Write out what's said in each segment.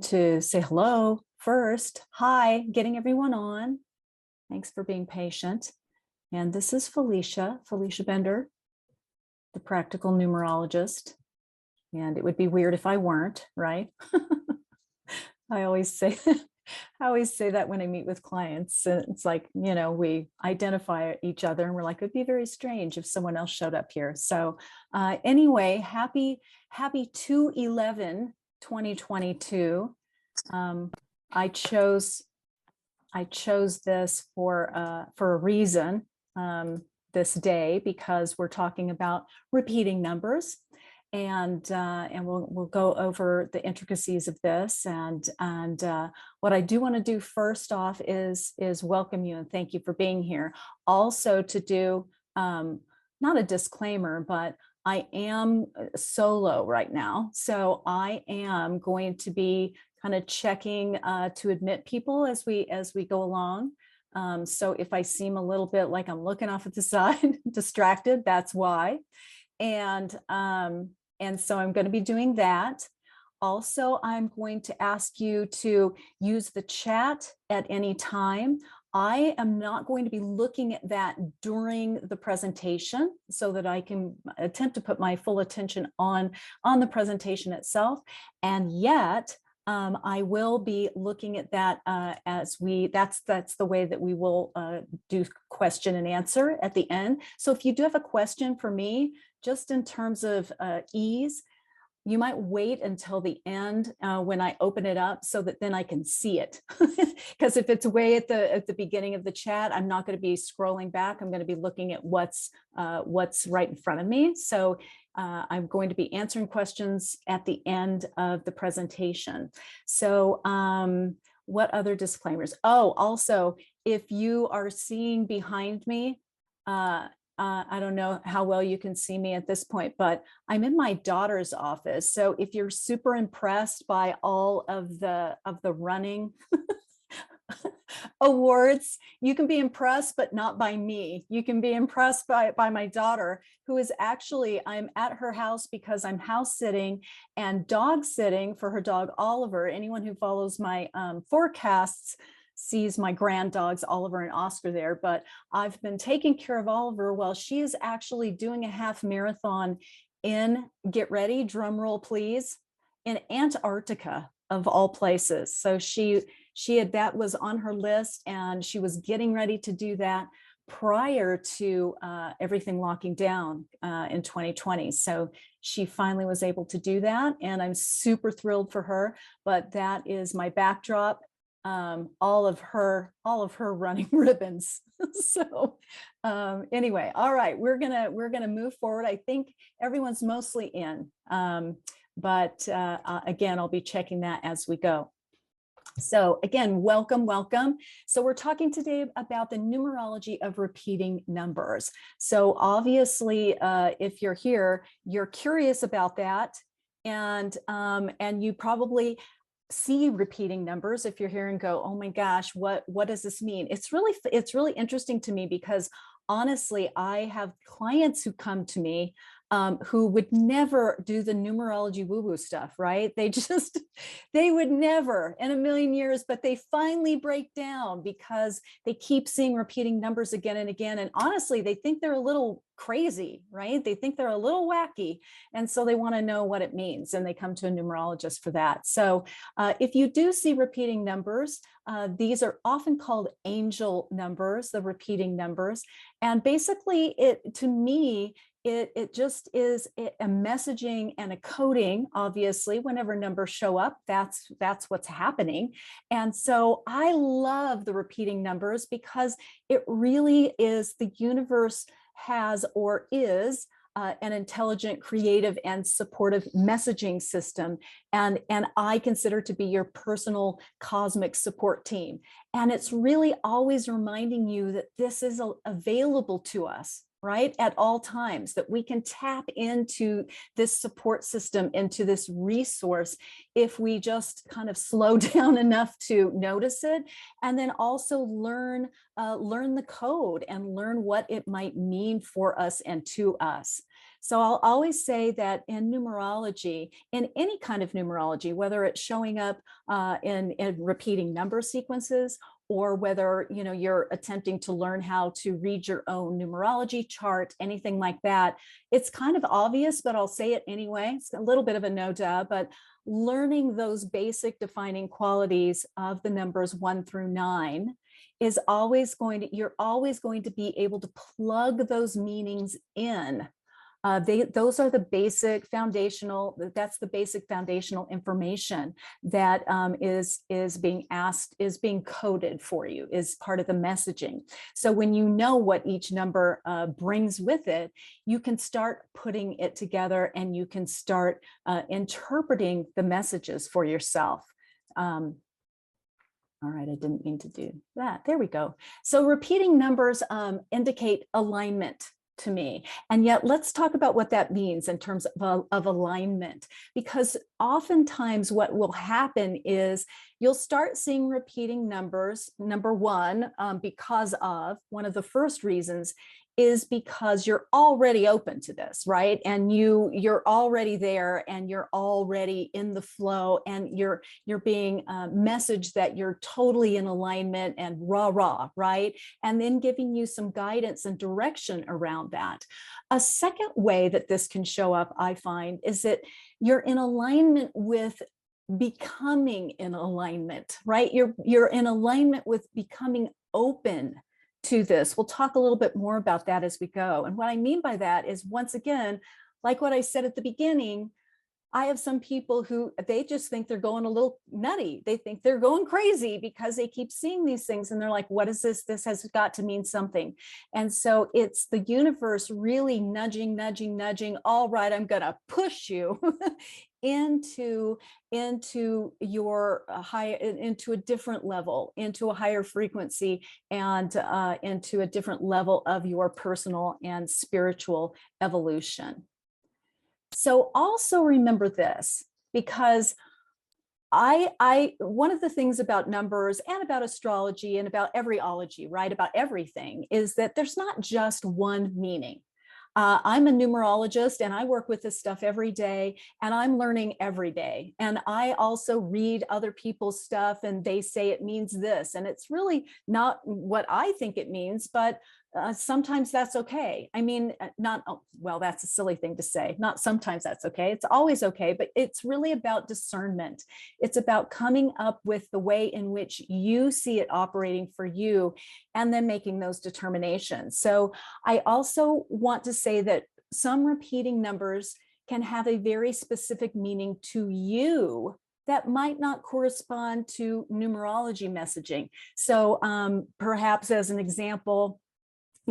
to say hello first. Hi, getting everyone on. Thanks for being patient. And this is Felicia Bender, the Practical Numerologist. And it would be weird if I weren't, right? I always say that when I meet with clients. It's like, we identify each other and we're like, it'd be very strange if someone else showed up here. So anyway, happy 2/11/2022. I chose this for a reason, this day, because we're talking about repeating numbers, and we'll go over the intricacies of this. And what I do want to do first off is welcome you and thank you for being here. Also to do not a disclaimer, but I am solo right now, so I am going to be kind of checking to admit people as we go along. So if I seem a little bit like I'm looking off at the side, distracted, that's why. And so I'm going to be doing that. Also, I'm going to ask you to use the chat at any time. I am not going to be looking at that during the presentation so that I can attempt to put my full attention on the presentation itself. And yet, I will be looking at that that's the way that we will do question and answer at the end. So if you do have a question for me, just in terms of ease, you might wait until the end when I open it up so that then I can see it. Because if it's way at the beginning of the chat, I'm not going to be scrolling back. I'm going to be looking at what's right in front of me. So I'm going to be answering questions at the end of the presentation. So what other disclaimers? Oh, also, if you are seeing behind me, I don't know how well you can see me at this point, but I'm in my daughter's office. So if you're super impressed by all of the running awards, you can be impressed, but not by me. You can be impressed by my daughter, who is actually, I'm at her house because I'm house sitting and dog sitting for her dog, Oliver. Anyone who follows my forecasts sees my grand dogs, Oliver and Oscar, there, but I've been taking care of Oliver while she is actually doing a half marathon in, get ready, drum roll please, in Antarctica of all places. So that was on her list and she was getting ready to do that prior to everything locking down in 2020. So she finally was able to do that and I'm super thrilled for her, but that is my backdrop. All of her running ribbons. So anyway, all right, we're gonna move forward. I think everyone's mostly in, but again, I'll be checking that as we go. So again, welcome. So we're talking today about the numerology of repeating numbers. So obviously, if you're here, you're curious about that, and you probably see repeating numbers if you're here and go, oh my gosh, what does this mean? It's really interesting to me because honestly, I have clients who come to me who would never do the numerology woo-woo stuff, right? They would never in a million years, but they finally break down because they keep seeing repeating numbers again and again. And honestly, they think they're a little crazy, right? They think they're a little wacky. And so they want to know what it means. And they come to a numerologist for that. So if you do see repeating numbers, these are often called angel numbers, the repeating numbers. And basically, to me, it just is a messaging and a coding. Obviously, whenever numbers show up, that's what's happening. And so I love the repeating numbers because it really is, the universe has or is an intelligent, creative, and supportive messaging system. And I consider to be your personal cosmic support team. And it's really always reminding you that this is available to us, right, at all times, that we can tap into this support system, into this resource, if we just kind of slow down enough to notice it, and then also learn the code and learn what it might mean for us and to us. So I'll always say that in numerology, in any kind of numerology, whether it's showing up in repeating number sequences, or whether you're attempting to learn how to read your own numerology chart, anything like that, it's kind of obvious, but I'll say it anyway. It's a little bit of a no duh, but learning those basic defining qualities of the numbers 1 through 9 is always going to, you're always going to be able to plug those meanings in. Those are the basic foundational, that's the basic foundational information that is being asked, is being coded for you, is part of the messaging. So when you know what each number brings with it, you can start putting it together and you can start interpreting the messages for yourself. All right, I didn't mean to do that. There we go. So repeating numbers indicate alignment to me. And yet let's talk about what that means in terms of alignment, because oftentimes what will happen is you'll start seeing repeating numbers. Number one, because of one of the first reasons is because you're already open to this, right? And you're already there and you're already in the flow and you're being messaged that you're totally in alignment and rah, right? And then giving you some guidance and direction around that. A second way that this can show up, I find, is that you're in alignment with becoming in alignment, right? You're in alignment with becoming open to this. We'll talk a little bit more about that as we go. And what I mean by that is, once again, like what I said at the beginning, I have some people who they just think they're going a little nutty. They think they're going crazy because they keep seeing these things and they're like, what is this? This has got to mean something. And so it's the universe really nudging. All right, I'm going to push you into your into a different level, into a higher frequency, and into a different level of your personal and spiritual evolution. So also remember this, because one of the things about numbers and about astrology and about every ology, right, about everything, is that there's not just one meaning. I'm a numerologist and I work with this stuff every day and I'm learning every day. And I also read other people's stuff and they say it means this, and it's really not what I think it means, but sometimes that's okay. I mean, well, that's a silly thing to say. Not sometimes that's okay. It's always okay, but it's really about discernment. It's about coming up with the way in which you see it operating for you and then making those determinations. So I also want to say that some repeating numbers can have a very specific meaning to you that might not correspond to numerology messaging. So perhaps as an example,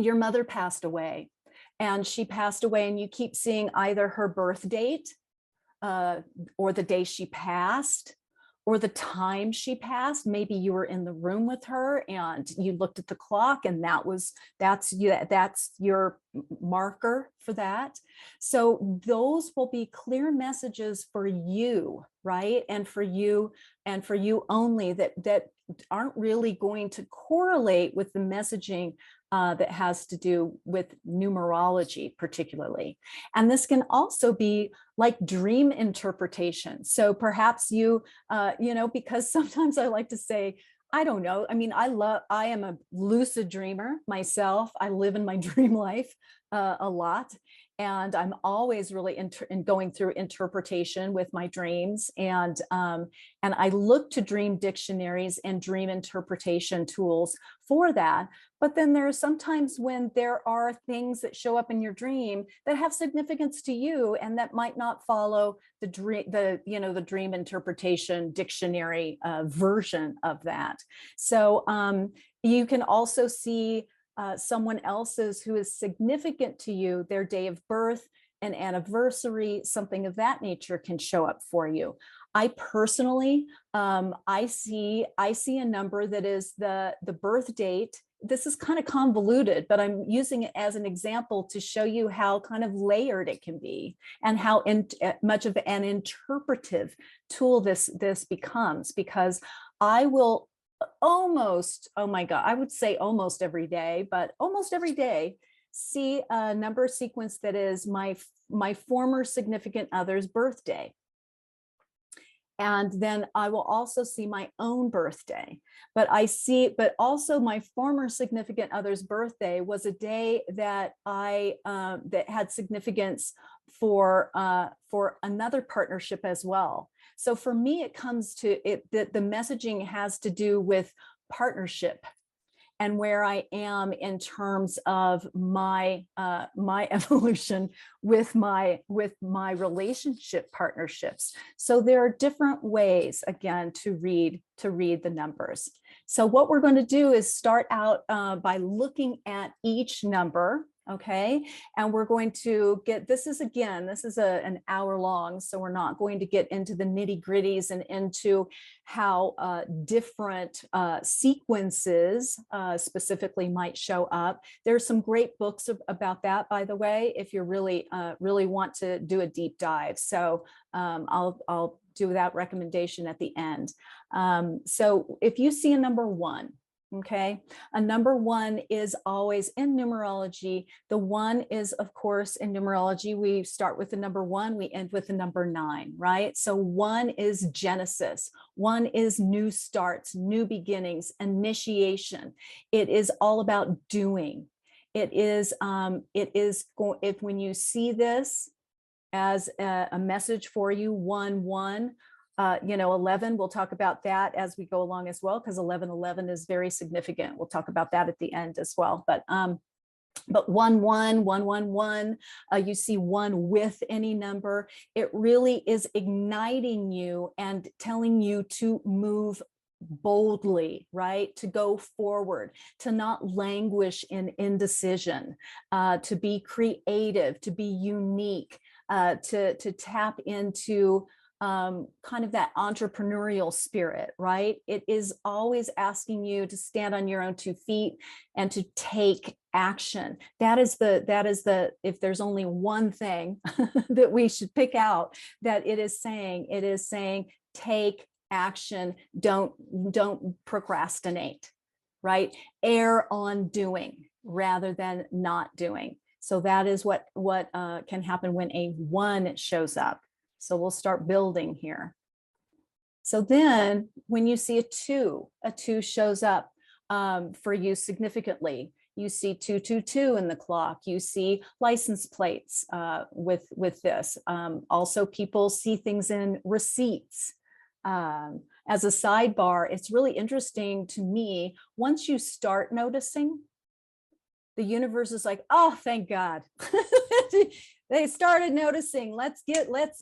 your mother passed away and she passed away and you keep seeing either her birth date or the day she passed or the time she passed. Maybe you were in the room with her and you looked at the clock and that's your marker for that. So those will be clear messages for you, right? And for you only, that aren't really going to correlate with the messaging that has to do with numerology particularly. And this can also be like dream interpretation. So perhaps because sometimes I like to say, I don't know. I mean, I am a lucid dreamer myself. I live in my dream life a lot. And I'm always really going through interpretation with my dreams. And I look to dream dictionaries and dream interpretation tools for that. But then there are sometimes when there are things that show up in your dream that have significance to you and that might not follow the dream interpretation dictionary version of that. So you can also see someone else's who is significant to you, their day of birth, an anniversary, something of that nature can show up for you. I personally, I see a number that is the birth date. This is kind of convoluted, but I'm using it as an example to show you how kind of layered it can be and how much of an interpretive tool this becomes, because I will almost, oh my God, I would say almost every day, but almost every day, see a number sequence that is my my former significant other's birthday. And then I will also see my own birthday, but also my former significant other's birthday was a day that that had significance for another partnership as well. So for me, it comes to it that the messaging has to do with partnership and where I am in terms of my my evolution with my relationship partnerships. So there are different ways, again, to read the numbers. So what we're going to do is start out by looking at each number. Okay, and we're going to get, this is an hour long, so we're not going to get into the nitty gritties and into how different sequences specifically might show up. There's some great books about that, by the way, if you really want to do a deep dive. So I'll do that recommendation at the end. So if you see a number 1, okay, a number 1 is always in numerology. The 1 is, of course, in numerology, we start with the number 1, we end with the number 9, right? So 1 is Genesis. 1 is new starts, new beginnings, initiation. It is all about doing. If when you see this as a message for you, 1-1, 11, we'll talk about that as we go along as well, because 11-11 is very significant. We'll talk about that at the end as well. But 1-1, 1-1-1, you see 1 with any number. It really is igniting you and telling you to move boldly, right? To go forward, to not languish in indecision, to be creative, to be unique, to tap into kind of that entrepreneurial spirit, right? It is always asking you to stand on your own 2 feet and to take action. That is the, if there's only one thing that we should pick out, that it is saying, take action. Don't procrastinate, right? Err on doing rather than not doing. So that is what can happen when a 1 shows up. So we'll start building here. So then when you see a 2 shows up for you significantly. You see 222 in the clock. You see license plates with this. Also, people see things in receipts. As a sidebar, it's really interesting to me, once you start noticing, the universe is like, oh, thank God. They started noticing, let's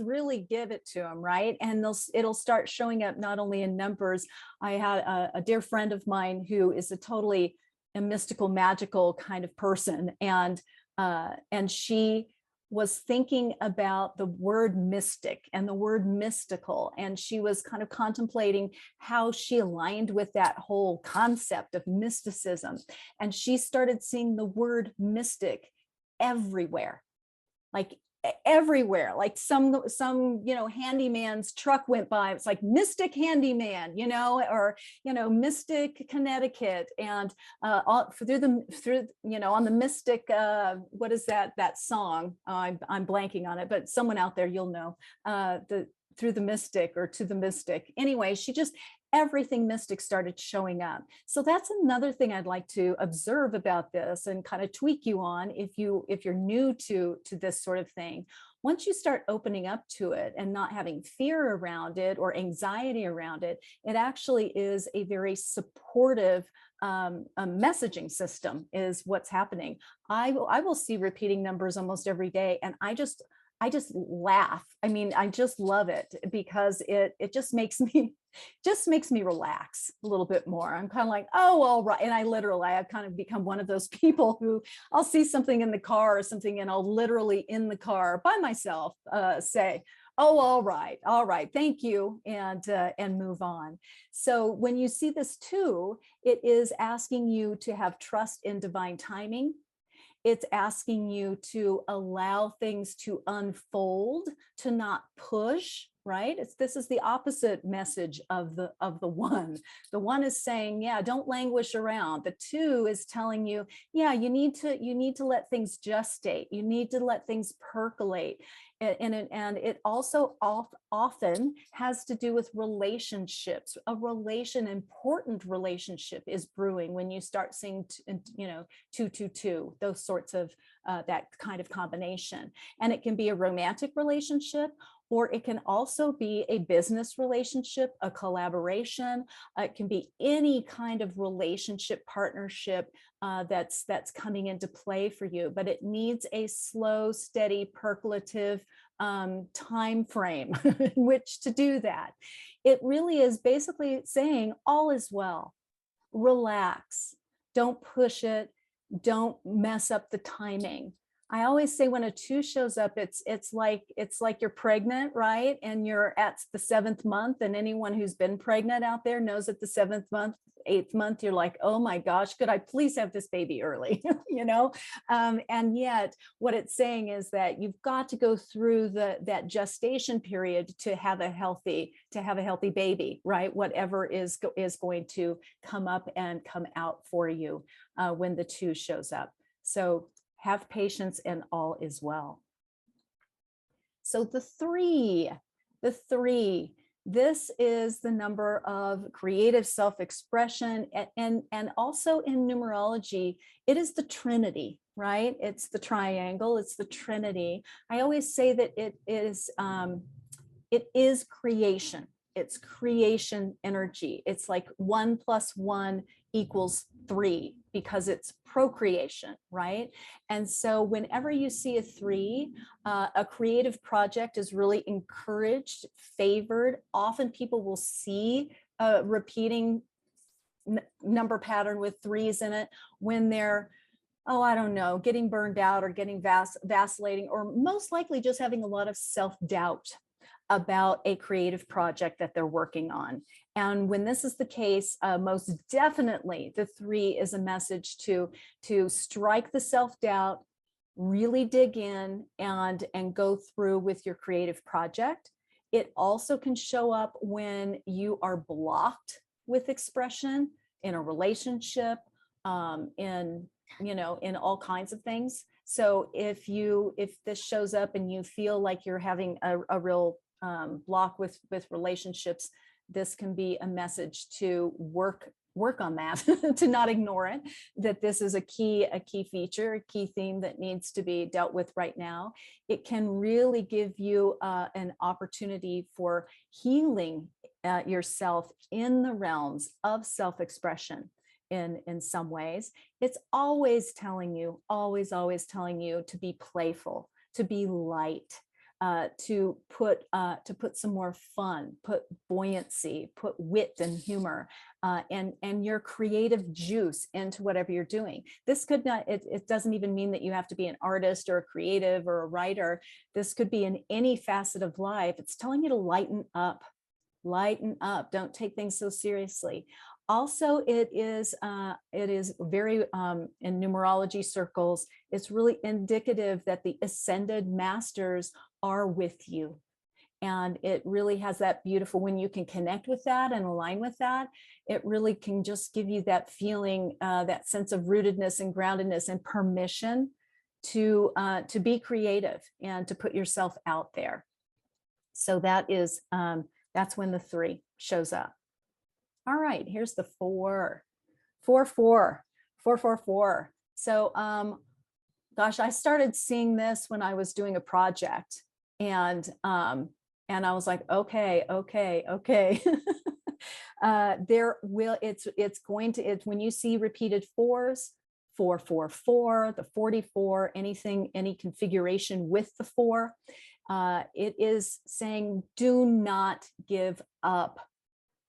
really give it to them, right? And it'll start showing up not only in numbers. I had a dear friend of mine who is a mystical, magical kind of person. And she was thinking about the word mystic and the word mystical. And she was kind of contemplating how she aligned with that whole concept of mysticism. And she started seeing the word mystic everywhere. Like everywhere, like some handyman's truck went by, it's like Mystic Handyman, or Mystic Connecticut, and on the Mystic, what is that song? I'm blanking on it, but someone out there, you'll know, through the mystic or to the mystic. Anyway, everything mystic started showing up. So that's another thing I'd like to observe about this and kind of tweak you on if you're new to this sort of thing. Once you start opening up to it and not having fear around it or anxiety around it, it actually is a very supportive messaging system is what's happening. I will see repeating numbers almost every day, and I just laugh. I mean, I just love it because it just makes me relax a little bit more. I'm kind of like, oh, all right. And I've kind of become one of those people who I'll see something in the car or something, and I'll literally in the car by myself say, oh, all right, thank you, and move on. So when you see this too, it is asking you to have trust in divine timing. It's asking you to allow things to unfold, to not push, right? This is the opposite message of the one. The one is saying, yeah, don't languish around. The two is telling you, yeah, you need to let things gestate. You need to let things percolate. And it also often has to do with relationships. Important relationship is brewing when you start seeing, 222, those sorts of that kind of combination. And it can be a romantic relationship, or it can also be a business relationship, a collaboration. It can be any kind of relationship, partnership that's coming into play for you, but it needs a slow, steady, percolative time frame in which to do that. It really is basically saying all is well, relax, don't push it, don't mess up the timing. I always say when a 2 shows up, it's like you're pregnant, right? And you're at the 7th month, and anyone who's been pregnant out there knows at the 7th month, 8th month, you're like, oh my gosh, could I please have this baby early? And yet what it's saying is that you've got to go through that gestation period to have a healthy baby, right? Whatever is going to come up and come out for you when the 2 shows up. So have patience, and all is well. So the three, this is the number of creative self-expression, and also in numerology, it is the Trinity, right? It's the triangle, it's the Trinity. I always say that it is creation. It's creation energy. It's like 1 + 1 = 3, because it's procreation, right? And so whenever you see a 3, a creative project is really encouraged, favored. Often people will see a repeating number pattern with 3s in it when they're, I don't know, getting burned out or getting vacillating, or most likely just having a lot of self-doubt about a creative project that they're working on. And when this is the case, most definitely the 3 is a message to strike the self-doubt, really dig in and go through with your creative project. It also can show up when you are blocked with expression in a relationship, in all kinds of things. So if this shows up and you feel like you're having a real block with relationships, this can be a message to work on that, to not ignore it, that this is a key feature, a key theme that needs to be dealt with right now. It can really give you an opportunity for healing yourself in the realms of self-expression in some ways. It's always telling you to be playful, to be light, to put some more fun, put buoyancy, put wit and humor, and your creative juice into whatever you're doing. This could not, it doesn't even mean that you have to be an artist or a creative or a writer. This could be in any facet of life. It's telling you to lighten up. Don't take things so seriously. Also, it is very, in numerology circles, it's really indicative that the ascended masters are with you. And it really has that beautiful, when you can connect with that and align with that, it really can just give you that feeling, that sense of rootedness and groundedness and permission to be creative and to put yourself out there. So that is, that's when the 3 shows up. All right, here's the 4. 4. So, gosh, I started seeing this when I was doing a project, and I was like, okay. When you see repeated 4s, 444, the 44, any configuration with the 4, it is saying, do not give up.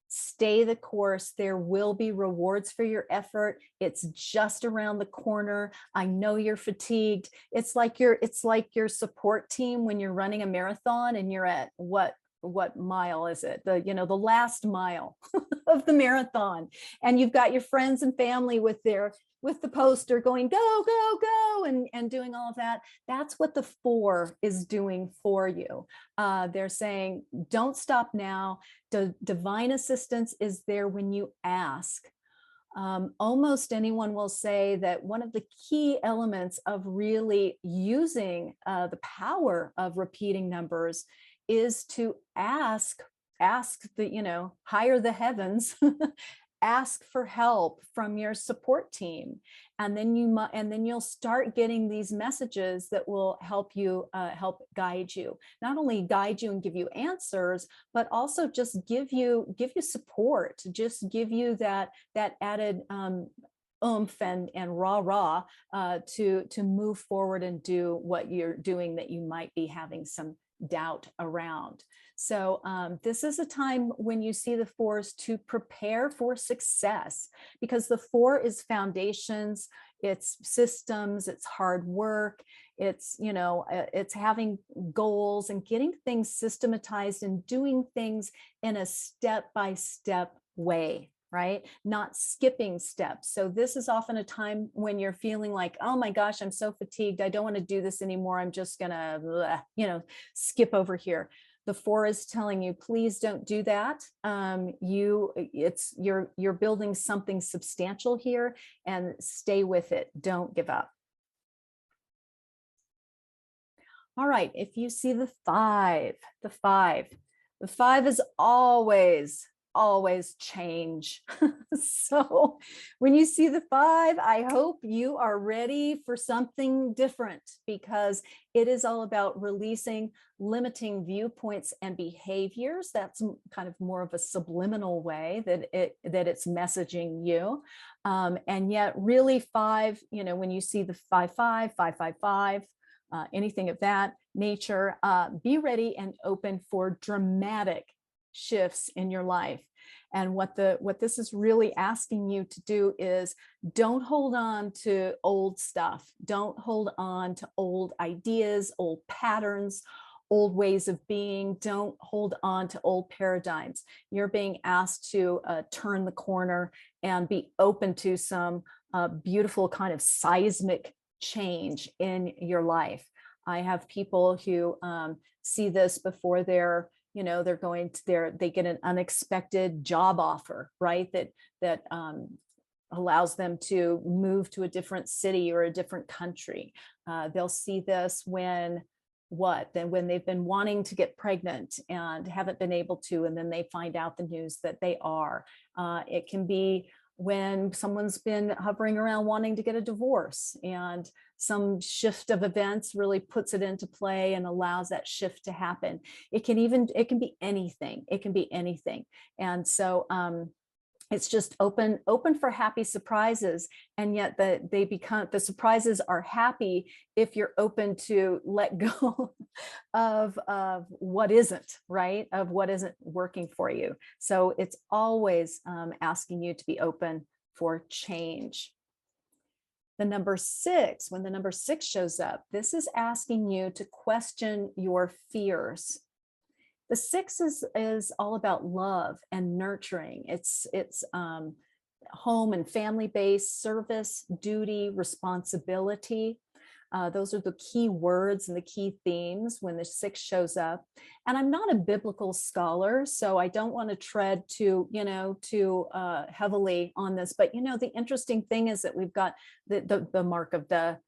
Stay the course. There will be rewards for your effort. It's just around the corner. I know you're fatigued. It's like your support team when you're running a marathon and you're at what mile is it? The last mile of the marathon. And you've got your friends and family with the poster going, go, go, go, and doing all of that. That's what the 4 is doing for you. They're saying, don't stop now. Divine assistance is there when you ask. Almost anyone will say that one of the key elements of really using the power of repeating numbers is to ask the, higher the heavens, ask for help from your support team. And then you'll start getting these messages that will help you, help guide you, not only guide you and give you answers, but also just give you support, just give you that added oomph and rah to move forward and do what you're doing that you might be having some doubt around. So this is a time when you see the 4s to prepare for success, because the 4 is foundations, it's systems, it's hard work, it's having goals and getting things systematized and doing things in a step-by-step way, right? Not skipping steps. So this is often a time when you're feeling like, oh my gosh, I'm so fatigued, I don't want to do this anymore, I'm just gonna skip over here. The 4 is telling you, please don't do that. You're building something substantial here, and stay with it. Don't give up. All right, if you see the 5 is always change. So when you see the 5, I hope you are ready for something different, because it is all about releasing limiting viewpoints and behaviors. That's kind of more of a subliminal way that it's messaging you. And yet really 5, when you see the 555, anything of that nature, be ready and open for dramatic shifts in your life. And what this is really asking you to do is, don't hold on to old stuff. Don't hold on to old ideas, old patterns, old ways of being. Don't hold on to old paradigms. You're being asked to turn the corner and be open to some beautiful kind of seismic change in your life. I have people who see this before they get an unexpected job offer, right? That allows them to move to a different city or a different country. They'll see this when they've been wanting to get pregnant and haven't been able to, and then they find out the news that they are. It can be when someone's been hovering around wanting to get a divorce, and some shift of events really puts it into play and allows that shift to happen. It can be anything. It can be anything. And so it's just open for happy surprises. And yet the surprises are happy if you're open to let go of what isn't, right? Of what isn't working for you. So it's always asking you to be open for change. The number 6, when the number 6 shows up, this is asking you to question your fears. The 6 is all about love and nurturing. It's home and family-based, service, duty, responsibility. Those are the key words and the key themes when the 6 shows up. And I'm not a biblical scholar, so I don't want to tread too heavily on this. But the interesting thing is that we've got the mark of the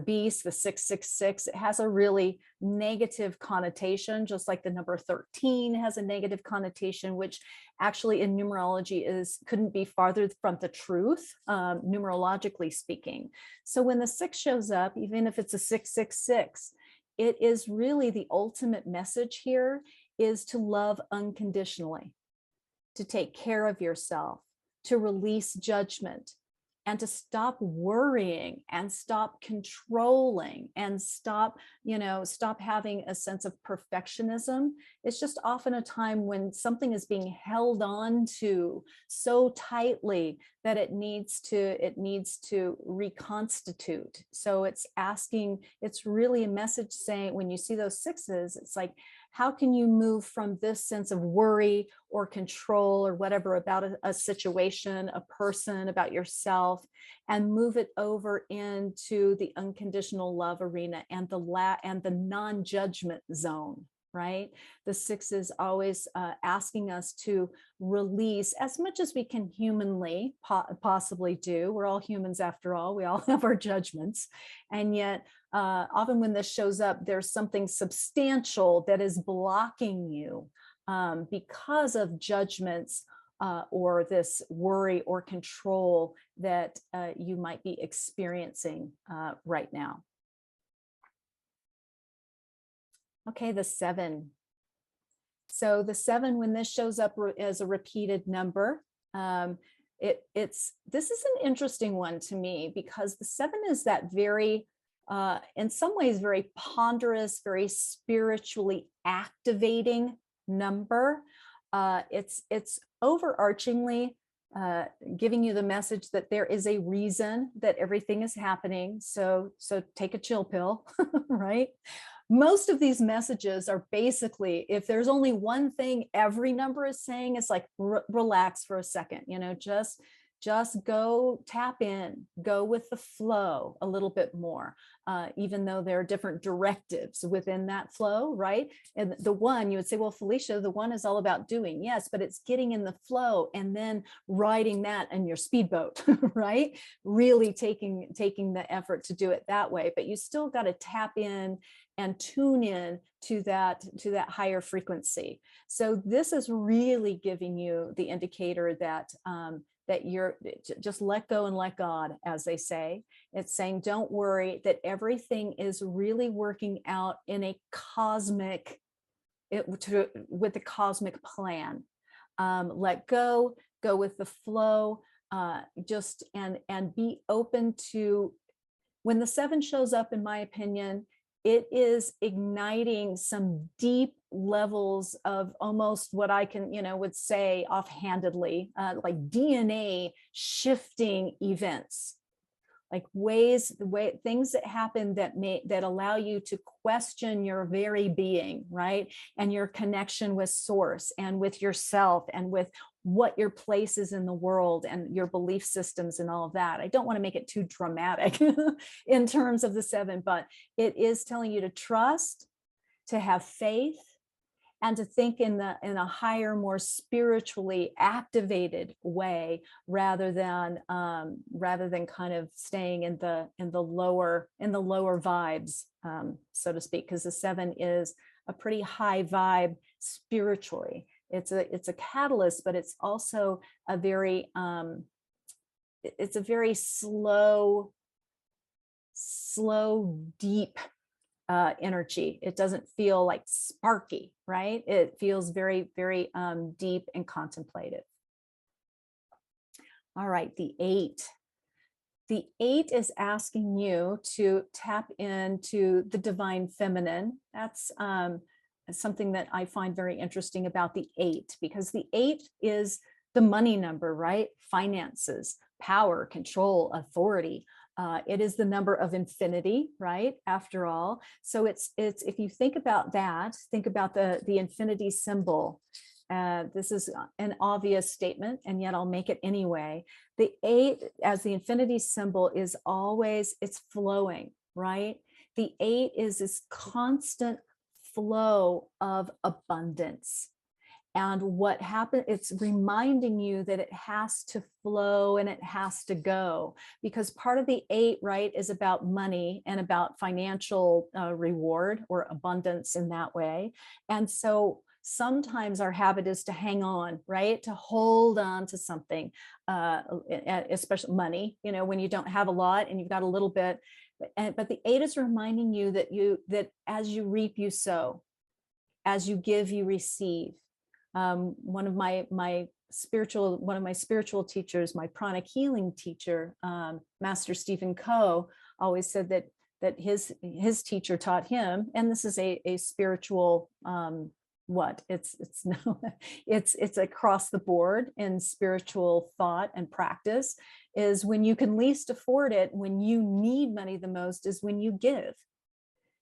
beast, the 666. It has a really negative connotation, just like the number 13 has a negative connotation, which actually in numerology couldn't be farther from the truth, numerologically speaking. So when the 6 shows up, even if it's a 666, it is really the ultimate message here is to love unconditionally, to take care of yourself, to release judgment, and to stop worrying and stop controlling and stop having a sense of perfectionism. It's just often a time when something is being held on to so tightly that it needs to reconstitute. So it's really a message saying, when you see those 6s, it's like How can you move from this sense of worry or control or whatever about a situation, a person, about yourself, and move it over into the unconditional love arena and the non-judgment zone, right? The 6 is always asking us to release as much as we can humanly possibly do. We're all humans after all. We all have our judgments. And yet often when this shows up, there's something substantial that is blocking you because of judgments or this worry or control that you might be experiencing right now. Okay, the 7. So the 7, when this shows up as a repeated number, this is an interesting one to me, because the 7 is that very, in some ways, very ponderous, very spiritually activating number. It's overarchingly giving you the message that there is a reason that everything is happening. So take a chill pill, right? Most of these messages are basically, if there's only one thing every number is saying, it's like, relax for a second, just go tap in, go with the flow a little bit more, even though there are different directives within that flow, right? And the 1, you would say, well, Felicia, the 1 is all about doing. Yes, but it's getting in the flow and then riding that in your speedboat, right? Really taking the effort to do it that way, but you still got to tap in and tune in to that higher frequency. So this is really giving you the indicator that that you're just let go and let God, as they say. It's saying, don't worry, that everything is really working out in a cosmic, with the cosmic plan. Let go with the flow, just and be open to, when the 7 shows up, in my opinion, it is igniting some deep levels of almost what I can, would say offhandedly, like DNA shifting events, like things that happen that allow you to question your very being, right? And your connection with source and with yourself and with what your place is in the world and your belief systems and all of that. I don't want to make it too dramatic in terms of the 7, but it is telling you to trust, to have faith, and to think in a higher, more spiritually activated way, rather than kind of staying in the lower vibes, so to speak, because the 7 is a pretty high vibe spiritually. It's a catalyst, but it's also a very slow, deep energy. It doesn't feel like sparky, right? It feels very, very deep and contemplative. All right, the 8. The 8 is asking you to tap into the divine feminine. That's something that I find very interesting about the 8, because the 8 is the money number, right? Finances, power, control, authority. It is the number of infinity, right? After all. So it's if you think about that, think about the infinity symbol. This is an obvious statement, and yet I'll make it anyway. The 8 as the infinity symbol is always, it's flowing, right? The 8 is this constant flow of abundance. And what happened, it's reminding you that it has to flow and it has to go, because part of the 8, right, is about money and about financial reward or abundance in that way. And so sometimes our habit is to hang on, right, to hold on to something, especially money, when you don't have a lot and you've got a little bit. But the 8 is reminding you that as you reap, you sow, as you give, you receive. One of my spiritual teachers, my pranic healing teacher, Master Stephen Coe, always said that his teacher taught him, and this is a spiritual it's across the board in spiritual thought and practice, is when you can least afford it, when you need money the most, is when you give.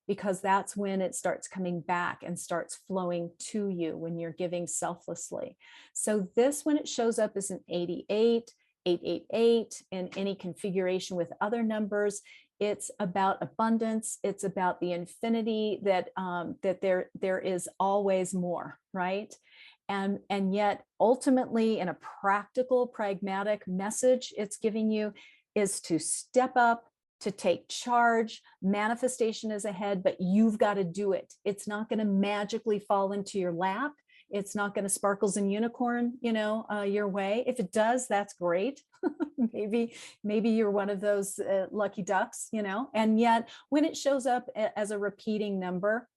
because that's when it starts coming back and starts flowing to you when you're giving selflessly. So this, when it shows up as an 88, 888 in any configuration with other numbers, it's about abundance. It's about the infinity, that that there is always more, right? And yet ultimately, in a practical, pragmatic message, it's giving you is to step up, to take charge. Manifestation is ahead, but you've got to do it. It's not going to magically fall into your lap. It's not going to sparkles and unicorn, your way. If it does, that's great. maybe you're one of those lucky ducks, and yet when it shows up as a repeating number,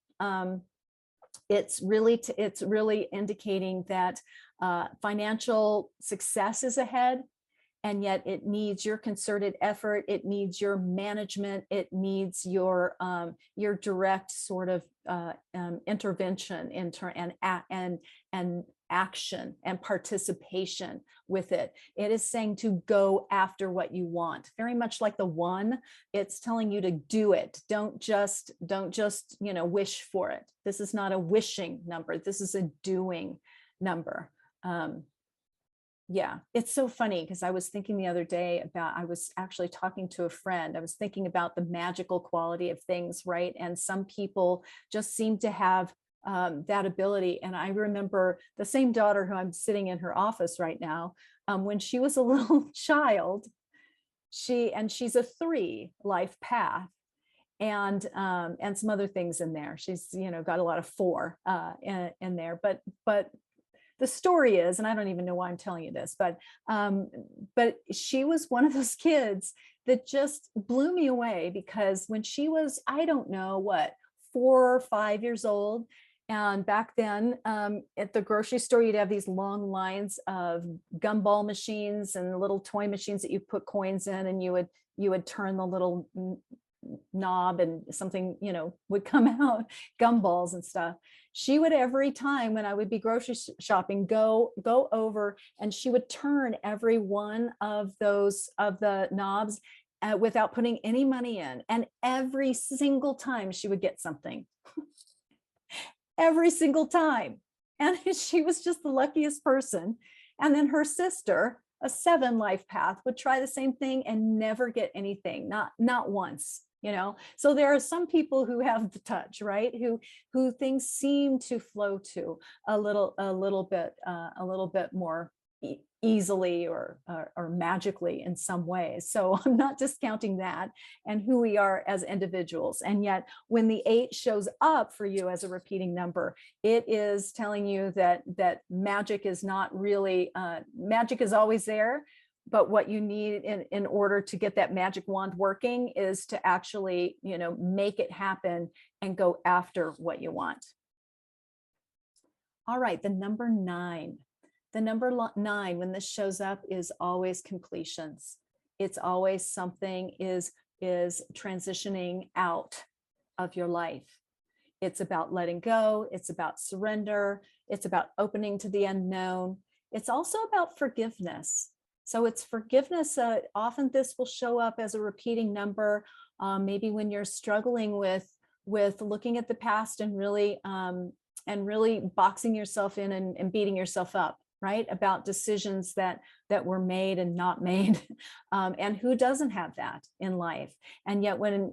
it's really indicating that financial success is ahead. And yet it needs your concerted effort. It needs your management. It needs your direct sort of intervention and action and participation with it. It is saying to go after what you want. Very much like the one, it's telling you to do it. Don't just wish for it. This is not a wishing number. This is a doing number. Yeah, it's so funny because I was thinking the other day I was actually talking to a friend. I was thinking about the magical quality of things, right? And some people just seem to have that ability. And I remember the same daughter who I'm sitting in her office right now, when she was a little child, she's a 3 life path. And some other things in there. She's, got a lot of 4 in there, but the story is, and I don't even know why I'm telling you this, but she was one of those kids that just blew me away, because when she was, I don't know what, 4 or 5 years old, and back then at the grocery store, you'd have these long lines of gumball machines and little toy machines that you put coins in, and you would turn the little knob and something, would come out, gumballs and stuff. She would, every time when I would be grocery shopping, go over, and she would turn every one of the knobs without putting any money in. And every single time she would get something. Every single time. And she was just the luckiest person. And then her sister, a 7 life path, would try the same thing and never get anything, not once. So there are some people who have the touch, right? Who things seem to flow to a little bit more easily or magically in some ways. So I'm not discounting that and who we are as individuals. And yet when the 8 shows up for you as a repeating number, it is telling you that magic is not really, magic is always there. But what you need in order to get that magic wand working is to actually, make it happen and go after what you want. All right, the number 9. The number 9, when this shows up, is always completions. It's always something is transitioning out of your life. It's about letting go. It's about surrender. It's about opening to the unknown. It's also about forgiveness. So it's forgiveness. Often this will show up as a repeating number, maybe when you're struggling with looking at the past and really boxing yourself in and beating yourself up, right? About decisions that were made and not made. And who doesn't have that in life? And yet when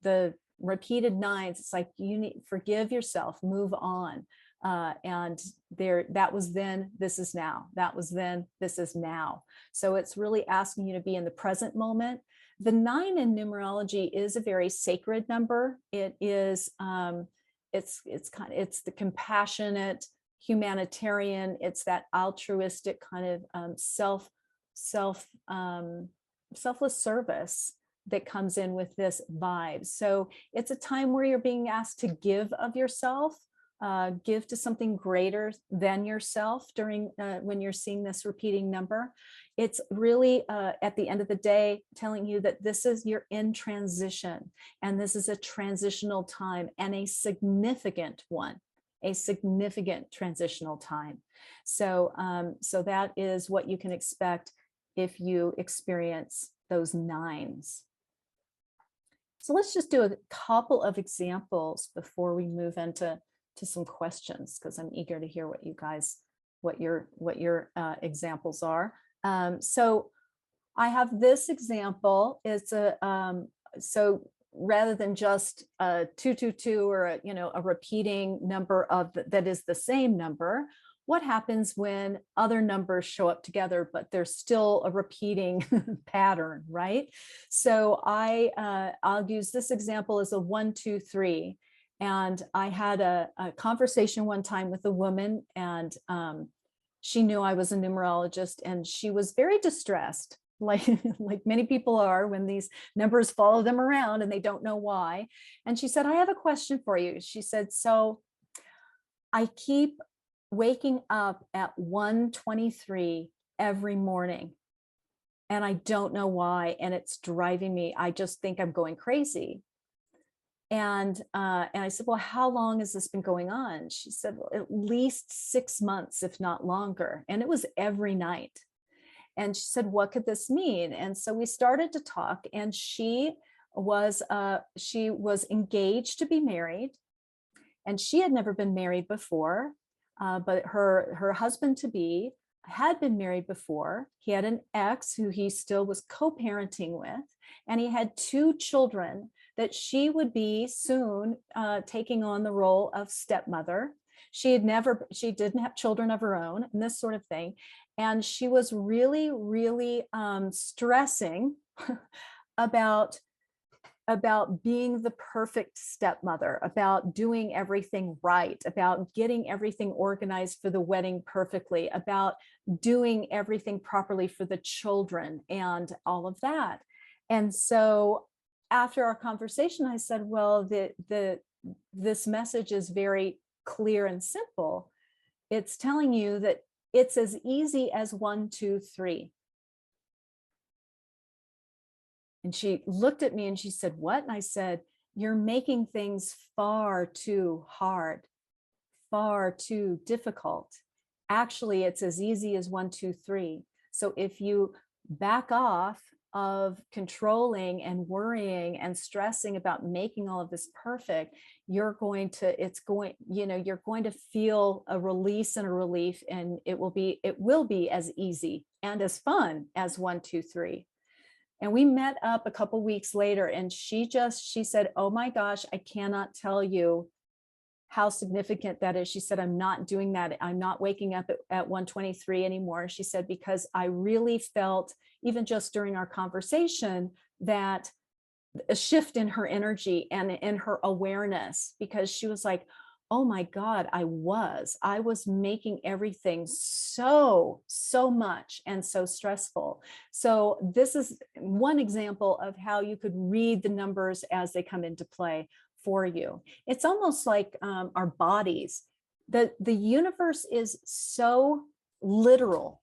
the repeated 9s, it's like you need forgive yourself, move on. And that was then, this is now. That was then, this is now. So it's really asking you to be in the present moment. The 9 in numerology is a very sacred number. It is, it's the compassionate, humanitarian. It's that altruistic kind of selfless service that comes in with this vibe. So it's a time where you're being asked to give of yourself. Give to something greater than yourself during when you're seeing this repeating number. It's really at the end of the day telling you that you're in transition, and this is a transitional time, and a significant one, a significant transitional time. So that is what you can expect if you experience those 9s. So let's just do a couple of examples before we move into some questions, because I'm eager to hear what you guys, what your examples are. So I have this example. It's so rather than just 222 or a repeating number of that is the same number, what happens when other numbers show up together, but there's still a repeating pattern, right? So I'll use this example as a 1, 2, 3. And I had a conversation one time with a woman, and she knew I was a numerologist, and she was very distressed, like like many people are when these numbers follow them around and they don't know why. And she said, I have a question for you. She said, so I keep waking up at 1:23 every morning, and I don't know why, and it's driving me. I just think I'm going crazy. And I said, well, how long has this been going on? She said, well, at least 6 months, if not longer. And it was every night. And she said, what could this mean? And so we started to talk, and she was engaged to be married, and she had never been married before, but her husband to be had been married before. He had an ex who he still was co-parenting with, and he had 2 children that she would be soon taking on the role of stepmother. She didn't have children of her own, and this sort of thing. And she was really, really stressing about being the perfect stepmother, about doing everything right, about getting everything organized for the wedding perfectly, about doing everything properly for the children and all of that. And so after our conversation, I said, well, this message is very clear and simple. It's telling you that it's as easy as 1, 2, 3. And she looked at me and she said, what? And I said, you're making things far too hard, far too difficult. Actually, it's as easy as 1, 2, 3. So if you back off of controlling and worrying and stressing about making all of this perfect, you're going to feel a release and a relief, and it will be as easy and as fun as 1, 2, 3. And we met up a couple weeks later, and she said, oh my gosh, I cannot tell you how significant that is. She said, I'm not doing that. I'm not waking up at 1:23 anymore. She said, because I really felt, even just during our conversation, that a shift in her energy and in her awareness, because she was like, oh my God, I was making everything so much and so stressful. So this is one example of how you could read the numbers as they come into play for you. It's almost like our bodies. The universe is so literal.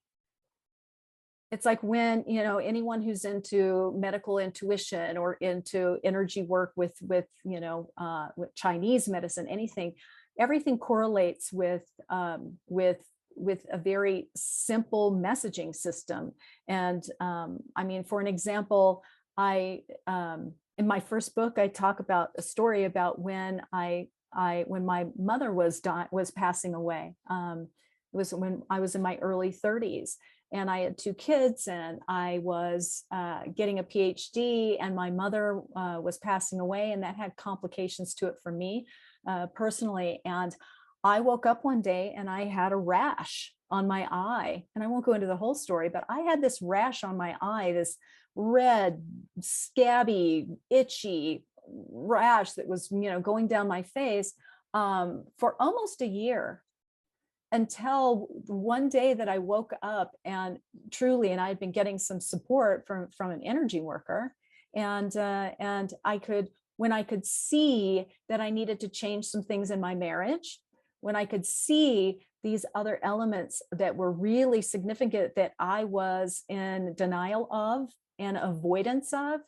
It's like when, anyone who's into medical intuition or into energy work with Chinese medicine, everything correlates with a very simple messaging system. And I mean, for an example, in my first book, I talk about a story about when when my mother was passing away. It was when I was in my early 30s. And I had 2 kids, and I was getting a PhD, and my mother was passing away, and that had complications to it for me personally. And I woke up one day and I had a rash on my eye, and I won't go into the whole story, but I had this rash on my eye, this red, scabby, itchy rash that was, going down my face for almost a year. Until one day that I woke up and I had been getting some support from an energy worker, and when I could see that I needed to change some things in my marriage, when I could see these other elements that were really significant that I was in denial of and avoidance of,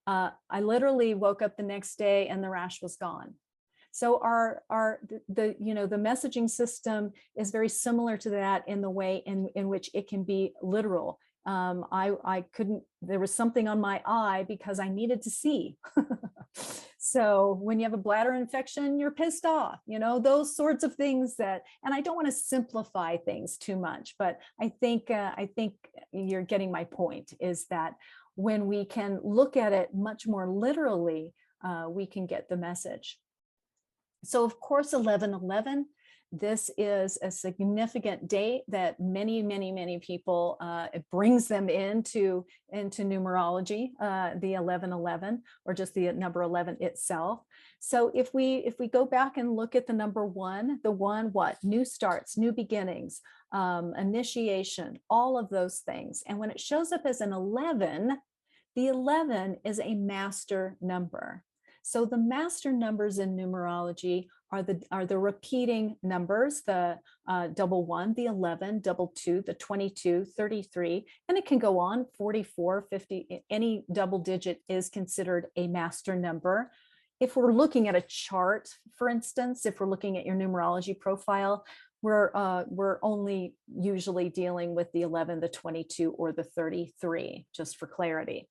I literally woke up the next day and the rash was gone. So the messaging system is very similar to that in the way in which it can be literal. There was something on my eye because I needed to see. So when you have a bladder infection, you're pissed off, those sorts of things and I don't want to simplify things too much, but I think you're getting my point, is that when we can look at it much more literally, we can get the message. So of course, 11/11, this is a significant date that many, many, many people, it brings them into numerology, the 11/11, or just the number 11 itself. So if we go back and look at the number one, what? New starts, new beginnings, initiation, all of those things. And when it shows up as an 11, the 11 is a master number. So the master numbers in numerology are the repeating numbers, the double one, the 11, double two, the 22, 33, and it can go on, 44, 50, any double digit is considered a master number. If we're looking at a chart, for instance, if we're looking at your numerology profile, we're only usually dealing with the 11, the 22, or the 33, just for clarity.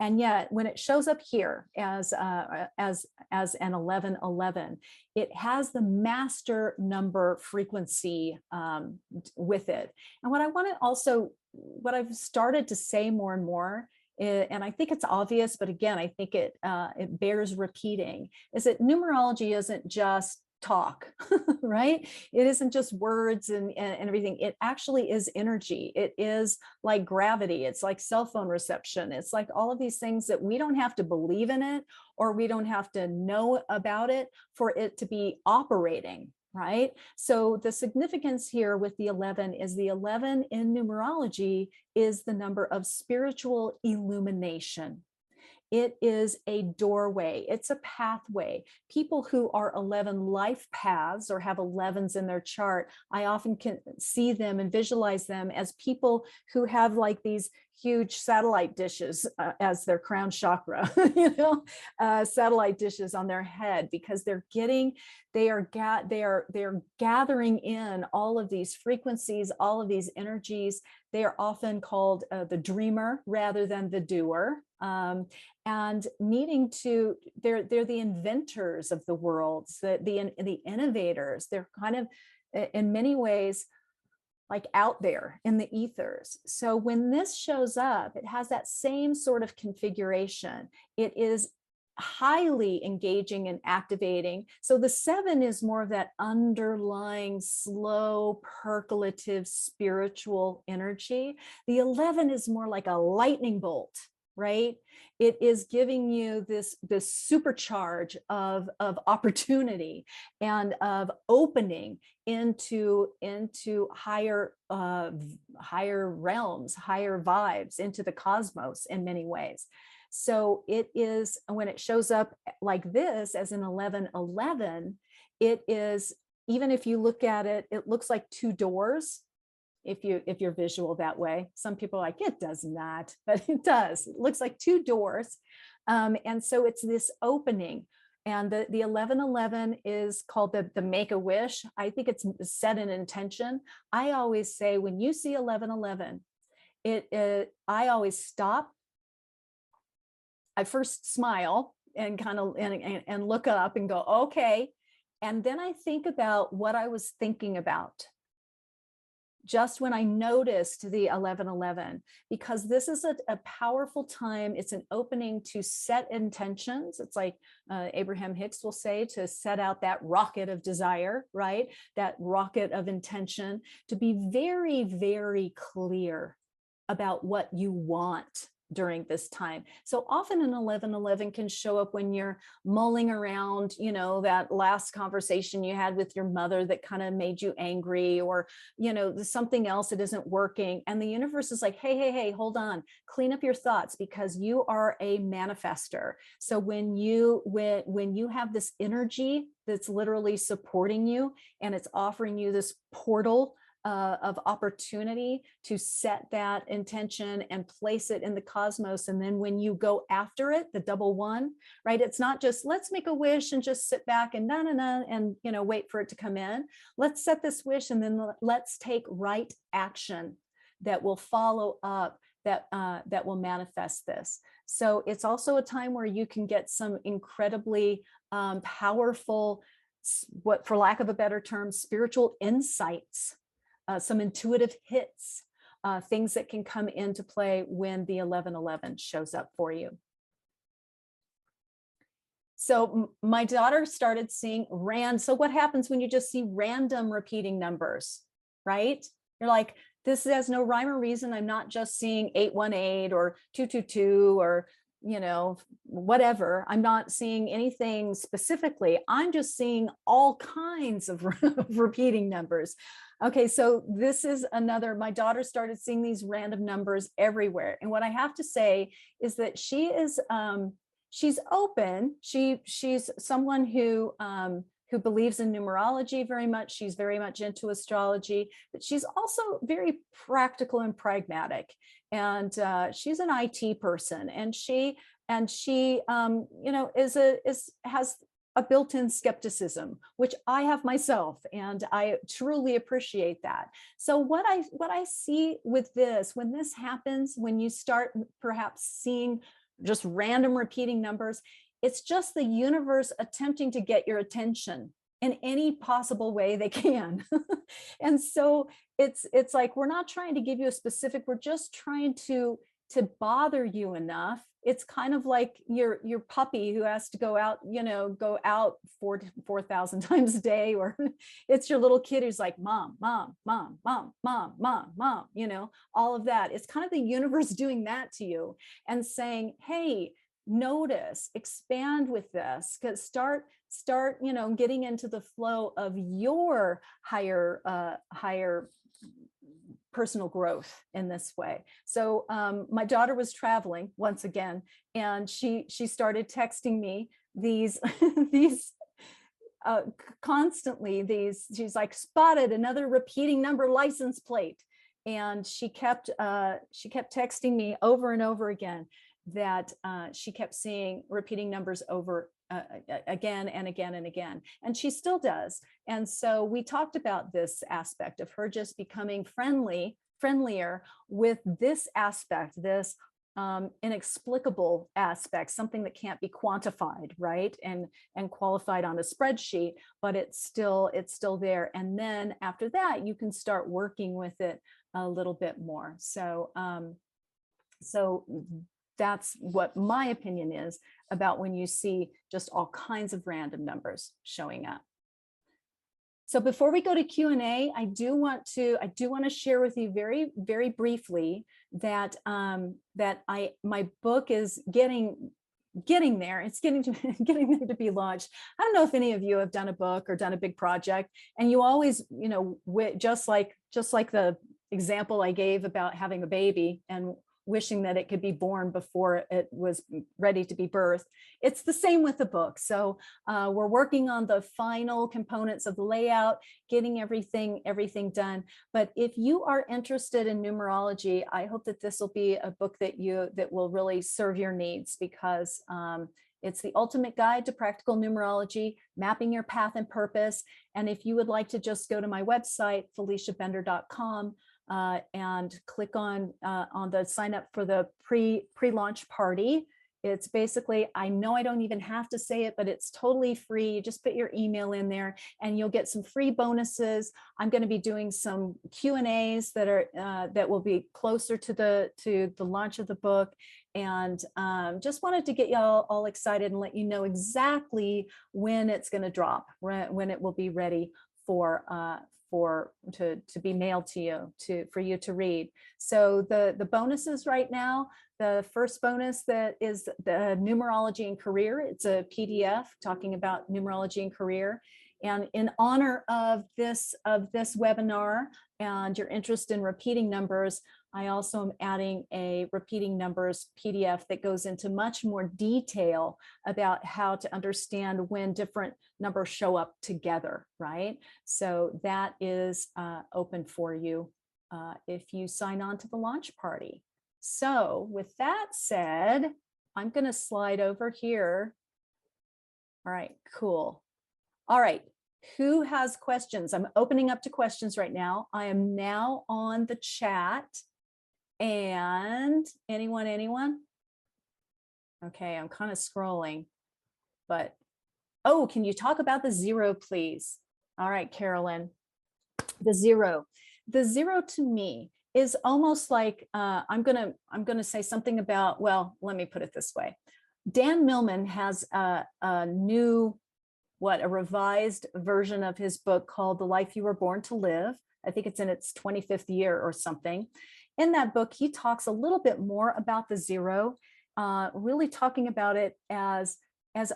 And yet, when it shows up here as an 11/11, it has the master number frequency with it. And what I've started to say more and more, and I think it's obvious, but again, I think it bears repeating, is that numerology isn't just talk, right? It isn't just words and everything. It actually is energy. It is like gravity. It's like cell phone reception. It's like all of these things that we don't have to believe in it, or we don't have to know about it for it to be operating, right? So the significance here with the 11 is the 11 in numerology is the number of spiritual illumination. It is a doorway. It's a pathway. People who are 11 life paths or have 11s in their chart, I often can see them and visualize them as people who have like these huge satellite dishes as their crown chakra, satellite dishes on their head, because they are gathering in all of these frequencies, all of these energies. They are often called the dreamer rather than the doer. And needing to, they're the inventors of the world, the innovators. They're kind of, in many ways, like out there in the ethers. So when this shows up, it has that same sort of configuration. It is highly engaging and activating. So the 7 is more of that underlying, slow, percolative, spiritual energy. The 11 is more like a lightning bolt, right? It is giving you this supercharge of opportunity and of opening into higher realms, higher vibes, into the cosmos in many ways. So it is, when it shows up like this as an 11/11, it is, even if you look at it, it looks like 2 doors. If you're visual that way, some people are like, it does not, but it does. It looks like 2 doors. And so it's this opening. And the 11/11 is called the make-a-wish. I think it's set an intention. I always say, when you see 11/11, I always stop. I first smile and kind of and look up and go, okay. And then I think about what I was thinking about just when I noticed the 11/11, because this is a powerful time. It's an opening to set intentions. It's like Abraham Hicks will say, to set out that rocket of desire, right? That rocket of intention, to be very, very clear about what you want during this time. So often an 11/11 can show up when you're mulling around, that last conversation you had with your mother that kind of made you angry, or, something else that isn't working. And the universe is like, hey, hold on, clean up your thoughts, because you are a manifester. So when you have this energy that's literally supporting you, and it's offering you this portal of opportunity to set that intention and place it in the cosmos. And then when you go after it, the double one, right? It's not just, let's make a wish and just sit back and and wait for it to come in. Let's set this wish, and then let's take right action that will follow up, that will manifest this. So it's also a time where you can get some incredibly powerful, what, for lack of a better term, spiritual insights, some intuitive hits, things that can come into play when the 1111 shows up for you. So my daughter started seeing so what happens when you just see random repeating numbers, right? You're like, this has no rhyme or reason. I'm not just seeing 818 or 222 or, you know, whatever. I'm not seeing anything specifically. I'm just seeing all kinds of repeating numbers. Okay, so this is another, my daughter started seeing these random numbers everywhere. And what I have to say is that she is, she's open. She's someone who believes in numerology very much. She's very much into astrology, but she's also very practical and pragmatic. And she's an IT person, and she you know, has a built-in skepticism, which I have myself, and I truly appreciate that. So what I see with this, when this happens, when you start perhaps seeing just random repeating numbers, it's just the universe attempting to get your attention in any possible way they can. And so it's like, we're not trying to give you a specific, we're just trying to bother you enough. It's kind of like your puppy who has to go out, you know, go out 4,000 times a day, or it's your little kid who's like, mom, mom, mom, mom, mom, mom, mom, you know, all of that. It's kind of the universe doing that to you and saying, hey, notice, expand with this, because start, you know, getting into the flow of your higher personal growth in this way. So my daughter was traveling once again, and she started texting me these constantly, she's like, spotted another repeating number license plate. And she kept texting me over and over again that she kept seeing repeating numbers over again and again and again, and she still does. And so we talked about this aspect of her just becoming friendlier with this aspect, this inexplicable aspect, something that can't be quantified, right, and qualified on a spreadsheet, but it's still there. And then after that, you can start working with it a little bit more. So so that's what my opinion is about when you see just all kinds of random numbers showing up. So before we go to Q&A, I do want to share with you very, very briefly that my book is getting there. It's getting there to be launched. I don't know if any of you have done a book or done a big project, and you always, you know, just like the example I gave about having a baby and wishing that it could be born before it was ready to be birthed. It's the same with the book. So we're working on the final components of the layout, getting everything done. But if you are interested in numerology, I hope that this will be a book that will really serve your needs, because it's the ultimate guide to practical numerology, mapping your path and purpose. And if you would like to just go to my website, FeliciaBender.com, and click on the sign up for the pre-launch party. It's basically, I know I don't even have to say it, but it's totally free. You just put your email in there and you'll get some free bonuses. I'm going to be doing some Q&As that will be closer to the launch of the book. And just wanted to get y'all all excited and let you know exactly when it's going to drop, when it will be ready to be mailed to you, for you to read. So the bonuses right now, the first bonus that is the numerology and career. It's a PDF talking about numerology and career. And in honor of this webinar and your interest in repeating numbers, I also am adding a repeating numbers PDF that goes into much more detail about how to understand when different numbers show up together, right? So that is open for you if you sign on to the launch party. So with that said, I'm going to slide over here. All right, cool. All right, who has questions? I'm opening up to questions right now. I am now on the chat. And anyone? Okay, I'm kind of scrolling, but, oh, can you talk about the 0, please? All right, Carolyn, the 0. The 0 to me is almost like, I'm gonna say something about, well, let me put it this way. Dan Millman has a new, a revised version of his book called The Life You Were Born to Live. I think it's in its 25th year or something. In that book, he talks a little bit more about the 0, really talking about it as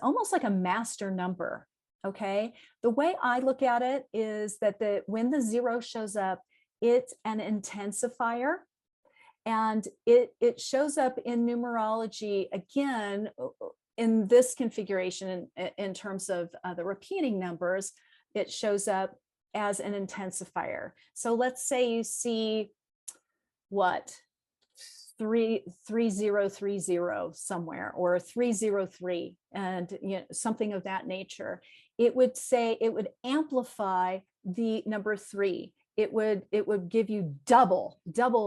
almost like a master number. Okay. The way I look at it is that when the 0 shows up, it's an intensifier. And it shows up in numerology again in this configuration in terms of the repeating numbers. It shows up as an intensifier. So let's say you see 3030 somewhere, or 303, and something of that nature. It would amplify the number 3. It would give you double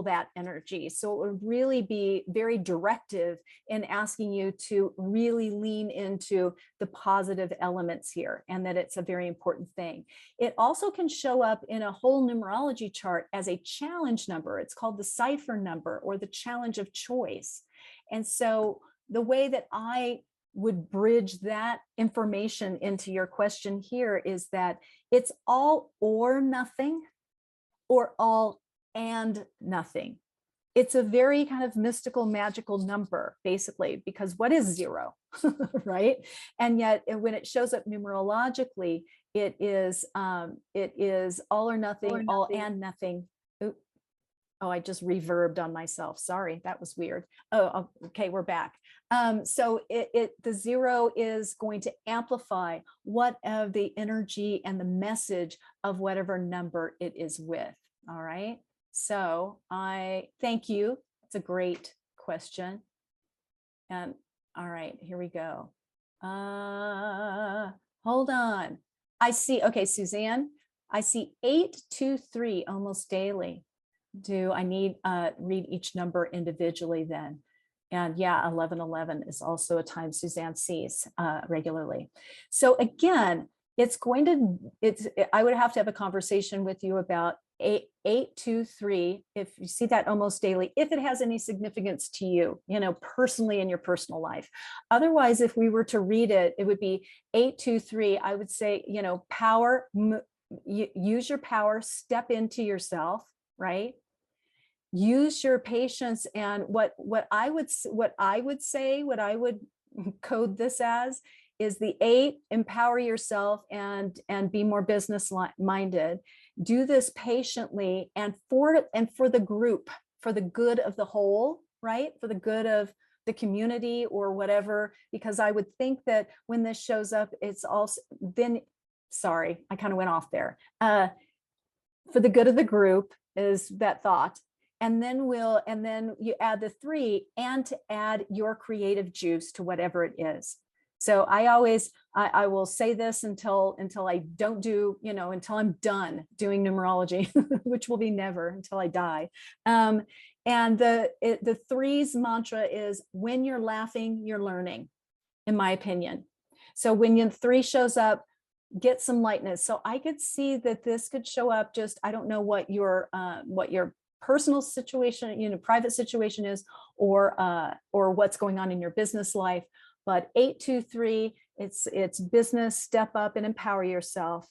that energy. So it would really be very directive in asking you to really lean into the positive elements here, and that it's a very important thing. It also can show up in a whole numerology chart as a challenge number. It's called the Cipher Number, or the challenge of choice. And so the way that I would bridge that information into your question here is that it's all or nothing, or all and nothing. It's a very kind of mystical, magical number, basically, because what is 0, right? And yet when it shows up numerologically, it is all or nothing, all and nothing. Ooh. Oh, I just reverbed on myself. Sorry, that was weird. Oh, okay, we're back. So the 0 is going to amplify what of the energy and the message of whatever number it is with. All right. So I thank you. It's a great question. And all right, here we go. Hold on. I see. Okay, Suzanne, I see 823 almost daily. Do I need read each number individually then? And yeah, 1111 is also a time Suzanne sees regularly. So again, I would have to have a conversation with you about 823, if you see that almost daily, if it has any significance to you, personally in your personal life. Otherwise, if we were to read it, it would be 823. I would say, power, use your power, step into yourself, right? Use your patience. And what I would code this as is the 8, empower yourself and be more business minded. Do this patiently and for the group, for the good of the whole, right? For the good of the community or whatever, because I would think that when this shows up, it's also then, sorry, I kind of went off there. For the good of the group is that thought. And then you add the 3, and to add your creative juice to whatever it is. So I will say this until I don't do, until I'm done doing numerology, which will be never, until I die. And the 3's mantra is, when you're laughing, you're learning, in my opinion. So when your 3 shows up, get some lightness. So I could see that this could show up just, I don't know what your personal situation, private situation is, or what's going on in your business life. But 823, it's business, step up and empower yourself,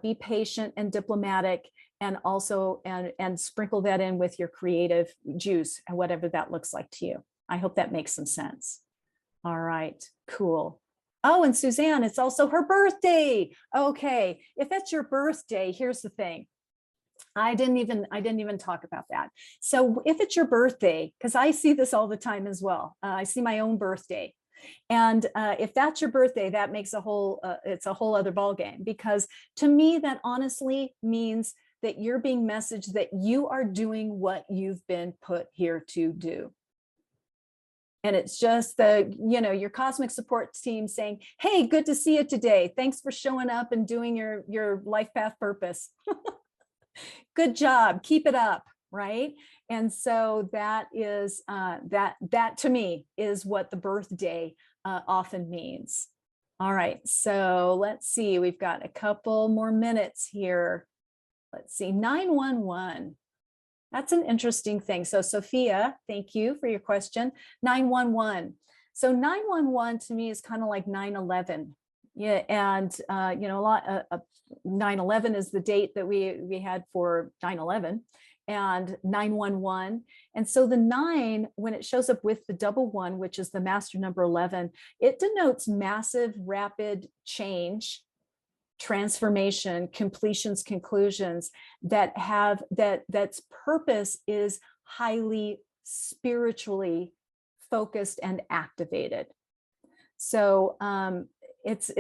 be patient and diplomatic, and also and sprinkle that in with your creative juice and whatever that looks like to you. I hope that makes some sense. All right, cool. Oh, and Suzanne, it's also her birthday. Okay, if it's your birthday, here's the thing. I didn't even talk about that. So if it's your birthday, because I see this all the time as well, I see my own birthday. And if that's your birthday, that makes it's a whole other ballgame, because to me, that honestly means that you're being messaged that you are doing what you've been put here to do. And it's just your cosmic support team saying, hey, good to see you today. Thanks for showing up and doing your life path purpose. Good job. Keep it up. Right. And so that is that to me is what the birthday often means. All right, so let's see, we've got a couple more minutes here. Let's see, 911. That's an interesting thing. So Sophia, thank you for your question. 911. So 911 to me is kind of like 9/11. Yeah, and you know, a lot 9/11 is the date that we had for 9/11 and 911. And so the 9, when it shows up with the double 1, which is the master number 11, it denotes massive, rapid change, transformation, completions, conclusions that have that's purpose is highly spiritually focused and activated. So it's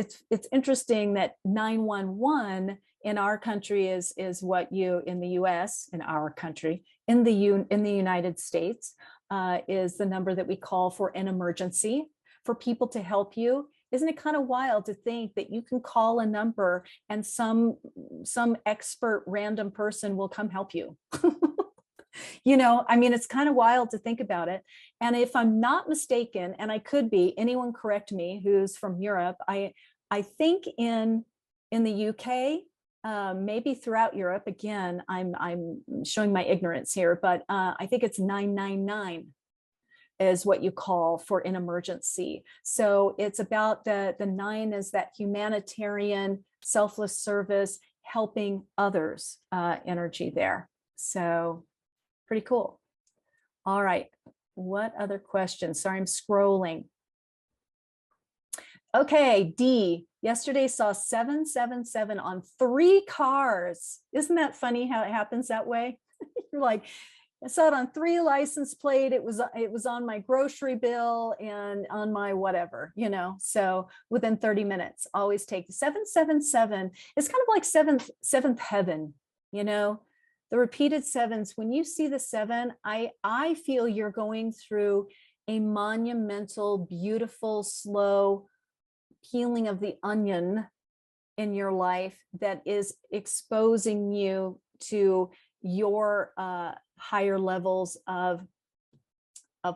interesting that 911 in our country is what you in the U.S. in our country in the United States is the number that we call for an emergency, for people to help you. Isn't it kind of wild to think that you can call a number and some expert random person will come help you? You know, I mean, it's kind of wild to think about it. And if I'm not mistaken, and I could be, anyone correct me who's from Europe, I think in the UK, maybe throughout Europe, again, I'm showing my ignorance here, but I think it's 999 is what you call for an emergency. So it's about the 9 is that humanitarian, selfless service, helping others energy there. So pretty cool. All right. What other questions? Sorry, I'm scrolling. Okay, D. Yesterday saw 777 on 3 cars. Isn't that funny how it happens that way? You're like, I saw it on 3 license plate. It was on my grocery bill and on my whatever, you know. So within 30 minutes, always take 777. It's kind of like seventh heaven, you know. The repeated 7s, when you see the 7, I feel you're going through a monumental, beautiful, slow peeling of the onion in your life that is exposing you to your higher levels of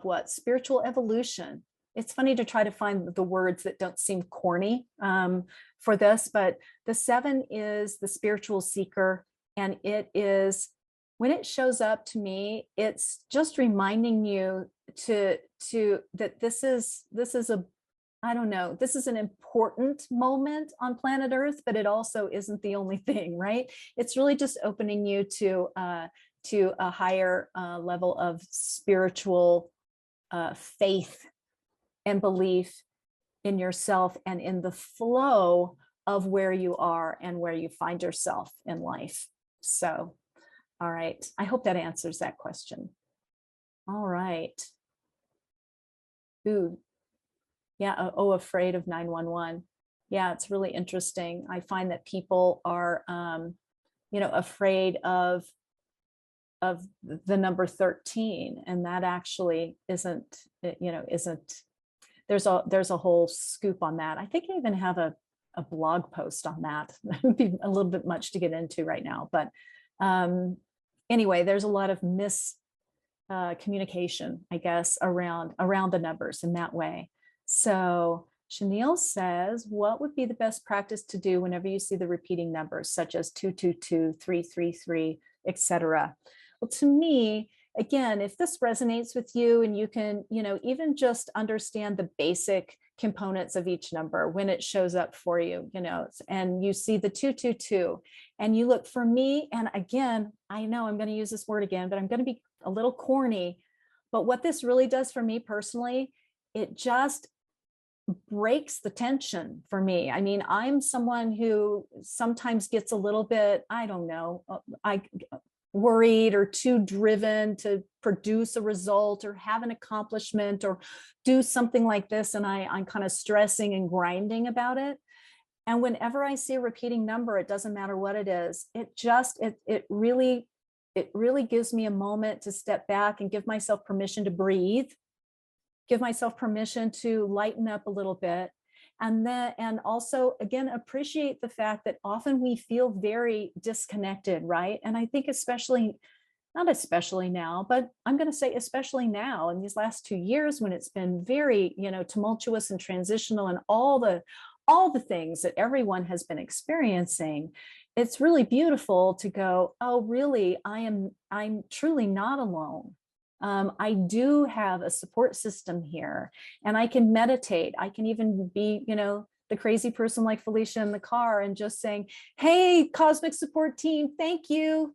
what? Spiritual evolution. It's funny to try to find the words that don't seem corny for this, but the 7 is the spiritual seeker. And it is, when it shows up to me, it's just reminding you to that this is a, I don't know, this is an important moment on planet Earth, but it also isn't the only thing, right? It's really just opening you to a higher level of spiritual faith and belief in yourself and in the flow of where you are and where you find yourself in life. So, all right. I hope that answers that question. All right. Ooh, yeah. Oh, afraid of 911. Yeah, it's really interesting. I find that people are, you know, afraid of the number 13, and that actually isn't, you know, there's a whole scoop on that. I think I even have a blog post on that. That would be a little bit much to get into right now, but anyway, there's a lot of miscommunication, I guess, around the numbers in that way. So Chanel says, what would be the best practice to do whenever you see the repeating numbers, such as 222, 333, etc.? Well, to me, again, if this resonates with you and you can, you know, even just understand the basic components of each number when it shows up for you, you know, and you see the 222 and you look, for me, and again, I know I'm going to use this word again, but I'm going to be a little corny, but what this really does for me personally, it just breaks the tension for me. I mean, I'm someone who sometimes gets a little bit, I don't know, worried or too driven to produce a result or have an accomplishment or do something like this, and I'm kind of stressing and grinding about it. And whenever I see a repeating number, it doesn't matter what it is, it really gives me a moment to step back and give myself permission to breathe, give myself permission to lighten up a little bit. And also, again, appreciate the fact that often we feel very disconnected, right? And I think especially not especially now, but I'm going to say especially now in these last 2 years when it's been very, tumultuous and transitional and all the things that everyone has been experiencing. It's really beautiful to go, oh, really, I'm truly not alone. I do have a support system here, and I can meditate. I can even be, the crazy person like Felicia in the car and just saying, hey, cosmic support team, thank you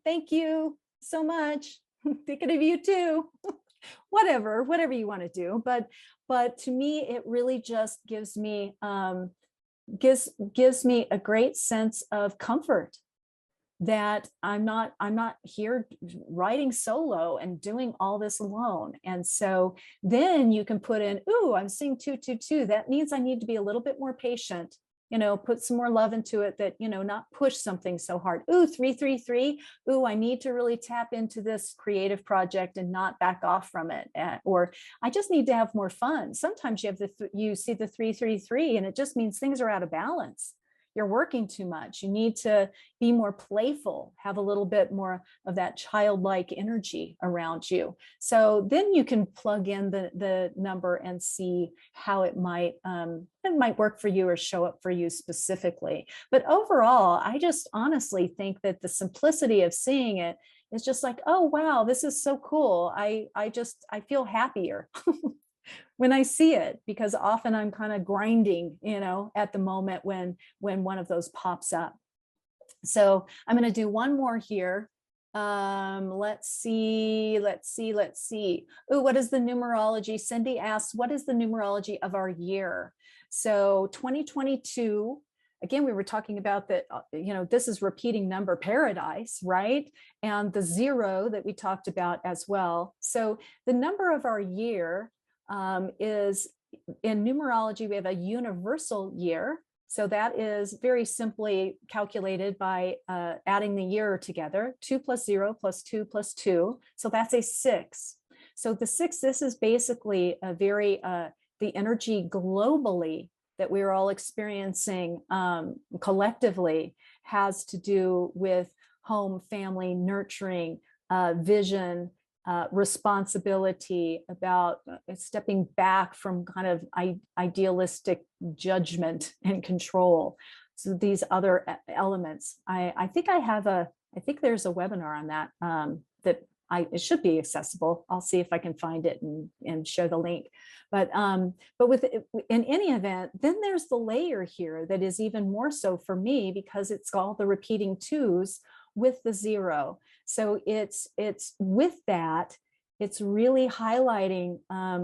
so much. Thinking of you too. whatever you want to do. But to me, it really just gives me gives me a great sense of comfort that I'm not here writing solo and doing all this alone. And so then you can put in, ooh, I'm seeing 222. That means I need to be a little bit more patient, put some more love into it, that, not push something so hard. Ooh, 333. Ooh, I need to really tap into this creative project and not back off from it. Or I just need to have more fun. Sometimes you see the 333 and it just means things are out of balance. You're working too much. You need to be more playful, have a little bit more of that childlike energy around you. So then you can plug in the number and see how it might work for you or show up for you specifically. But overall, I just honestly think that the simplicity of seeing it is just like, oh, wow, this is so cool. I feel happier. When I see it, because often I'm kind of grinding, at the moment when one of those pops up. So I'm going to do one more here. Let's see. Oh, what is the numerology? Cindy asks, what is the numerology of our year? So 2022, again, we were talking about that, this is repeating number paradise, right? And the 0 that we talked about as well. So the number of our year is, in numerology, we have a universal year. So that is very simply calculated by adding the year together, 2 plus 0 plus 2 plus 2. So that's a 6. So the 6, this is basically a very, the energy globally that we're all experiencing collectively has to do with home, family, nurturing, vision, responsibility, about stepping back from kind of idealistic judgment and control. So these other elements, I think there's a webinar on that, it should be accessible. I'll see if I can find it and show the link. But in any event, then there's the layer here that is even more so for me, because it's all the repeating 2s with the 0. So it's with that, it's really highlighting,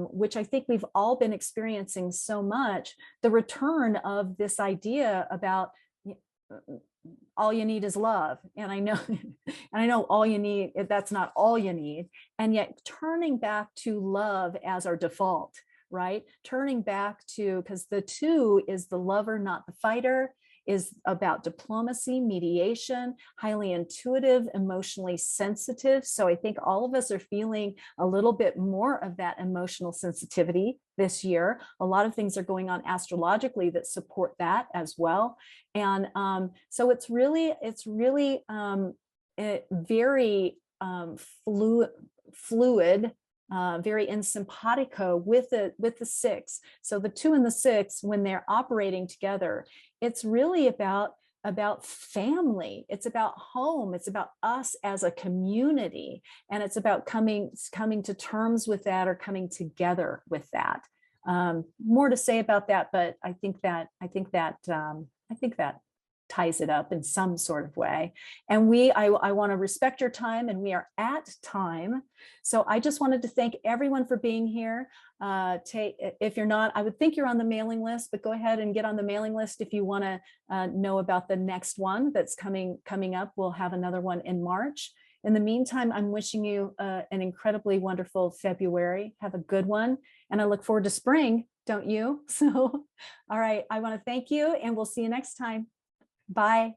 which I think we've all been experiencing so much, the return of this idea about all you need is love. And I know all you need, that's not all you need. And yet turning back to love as our default, right? Turning back to, because the 2 is the lover, not the fighter, is about diplomacy, mediation, highly intuitive, emotionally sensitive. So I think all of us are feeling a little bit more of that emotional sensitivity this year. A lot of things are going on astrologically that support that as well. And so it's really very fluid, very in simpatico with the 6. So the 2 and the 6, when they're operating together, it's really about family. It's about home. It's about us as a community, and it's about coming to terms with that, or coming together with that. More to say about that, but I think that ties it up in some sort of way. And I want to respect your time, and we are at time. So I just wanted to thank everyone for being here. If you're not, I would think you're on the mailing list, but go ahead and get on the mailing list if you want to know about the next one that's coming up. We'll have another one in March. In the meantime, I'm wishing you an incredibly wonderful February. Have a good one. And I look forward to spring, don't you? So, all right, I want to thank you, and we'll see you next time. Bye.